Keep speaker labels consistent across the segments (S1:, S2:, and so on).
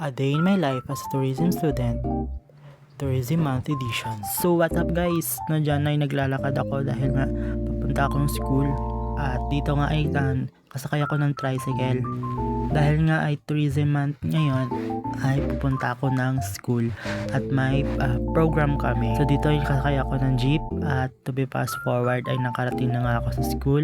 S1: A Day in My Life as a Tourism Student, Tourism Month Edition. So what's up guys, dyan ay naglalakad ako dahil nga papunta akong school at dito nga ay kasakay ako ng tricycle. Dahil nga ay tourism month ngayon ay pupunta ako ng school at may program kami. So dito ay kasakay ako ng jeep at to be fast forward ay nakarating na nga ako sa school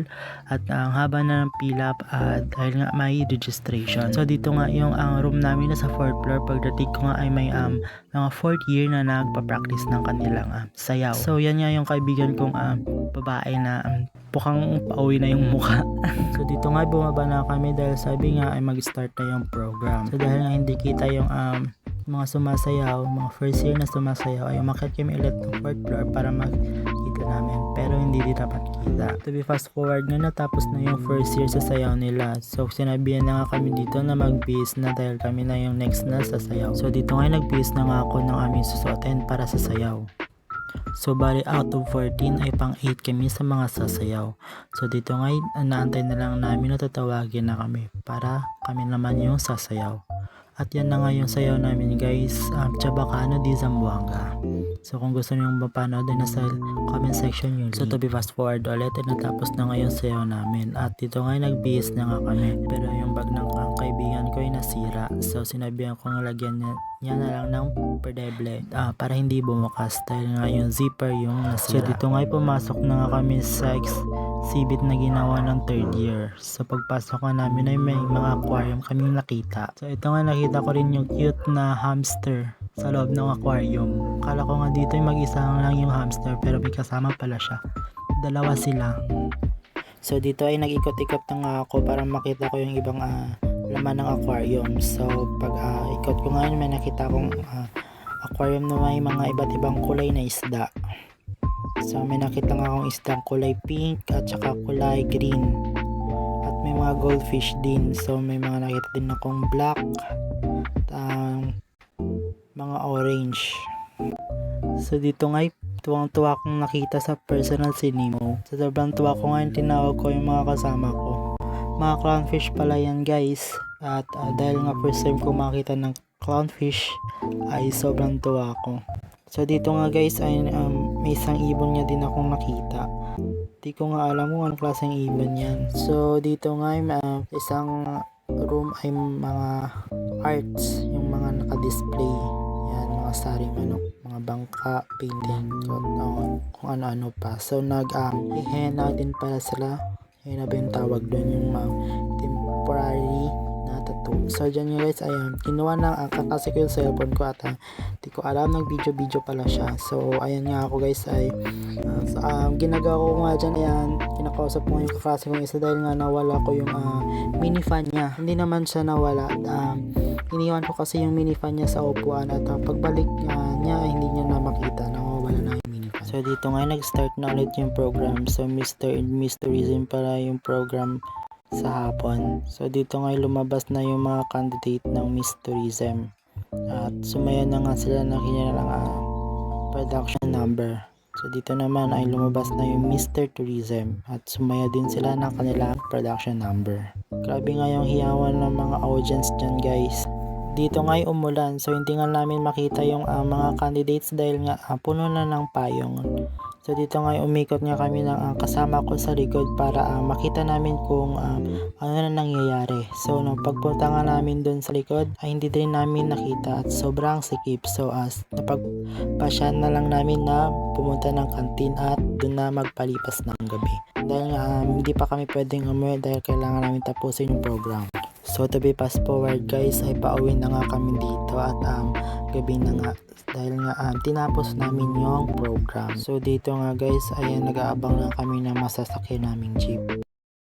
S1: at ang haba na ng pila at dahil nga may registration. So dito nga yung room namin na sa 4th floor. Pagdating ko nga ay may mga 4th year na nagpa-practice ng kanilang sayaw. So yan nga yung kaibigan kong babae na pukang pauwi na yung mukha. So dito nga bumaba na kami dahil sabi nga ay mag-start na yung program. So dahil nga hindi kita yung mga sumasayaw, mga first year na sumasayaw, ay umakyat kami ulit ng 4th floor para magkita namin. Pero hindi din dapat kita. To be fast forward nga natapos na yung first year sa sayaw nila. So sinabihan na nga kami dito na mag-bihis na dahil kami na yung next na sa sayaw. So dito nga nag-bihis na nga ako ng aming susuotin para sa sayaw. So bali out of 14 ay pang 8 kami sa mga sasayaw. So dito nga naantay na lang namin na tatawagin na kami para kami naman yung sasayaw. At yan na nga yung sayaw namin guys, Chabacano di Zamboanga. So kung gusto nyo mapanood ay nasa comment section yung link. So to be fast forward ulit ay natapos na nga yung sayaw namin. At dito nga nagbihis na nga kami. Pero yung bag ng kaibigan ko ay nasira. So sinabihan ko nga lagyan niya na lang ng perdeble para hindi bumukas dahil nga yung zipper yung nasira. So dito nga pumasok na nga kami sa exhibit na ginawa ng 3rd year. So pagpasok nga namin ay may mga aquarium kaming nakita. So ito nga nakita ko rin yung cute na hamster sa loob ng aquarium. Kala ko nga dito ay mag-isa lang yung hamster pero may kasama pala siya. Dalawa sila. So dito ay nag-ikot-ikot na nga ako para makita ko yung ibang laman ng aquarium. So pag ikot ko ngayon may nakita akong aquarium na may mga iba't ibang kulay na isda. So may nakita nga akong isdang kulay pink at saka kulay green. At may mga goldfish din. So may mga nakita din akong black at mga orange. So dito nga tuwang-tuwa akong nakita sa personal si Nemo. So sobrang tuwa ko nga tinawag ko yung mga kasama ko. Mga clownfish pala yan guys. At dahil nga first time ko makita ng clownfish ay sobrang tuwa ako. So dito nga guys ay may isang ibon niya din akong nakita. Di ko nga alam kung anong klaseng ibon yan. So dito nga ay isang room ay mga arts, yung mga naka-display. Yan, mga saring manok, mga bangka, painting, kung ano-ano pa. So henna din pala sila. Henna ba yung tawag doon, yung mga temporary na tattoo. So dyan nga guys, ayan, kinuha na kakasik ko yung cellphone ko at di ko alam, nag-video pala siya. So ayan nga ako guys ay ginagawa ko nga dyan, ayan, kinakausap ko yung kakasik kong isa dahil nga nawala ko yung mini fan niya. Hindi naman siya nawala, iniwan ko kasi yung mini fan niya sa upuan at pagbalik niya ay hindi niya na makita, nawawala na yung mini fan. So dito nga nag-start na ulit yung program. So Mr. and Miss Tourism para yung program sa hapon. So dito nga lumabas na yung mga candidate ng Miss Tourism. At sumaya na nga sila na kanilang production number. So dito naman ay lumabas na yung Mr. Tourism at sumaya din sila ng kanilang production number. Grabe nga yung hiyawan ng mga audience dyan guys. Dito nga ay umulan so hindi nga namin makita yung mga candidates dahil nga puno na ng payong. So dito nga umikot nga kami ng kasama ko sa likod para makita namin kung ano na nangyayari. So nung pagpunta nga namin dun sa likod ay hindi din namin nakita at sobrang sikip. So napagpasya na lang namin na pumunta ng kantin at dun na magpalipas ng gabi. Dahil nga hindi pa kami pwedeng umuwi dahil kailangan namin tapusin yung program. So to be fast forward guys ay pauwi na nga kami dito at gabi na nga dahil nga tinapos namin yung program. So dito nga guys ay nag-aabang lang kami ng masasakyan naming jeep.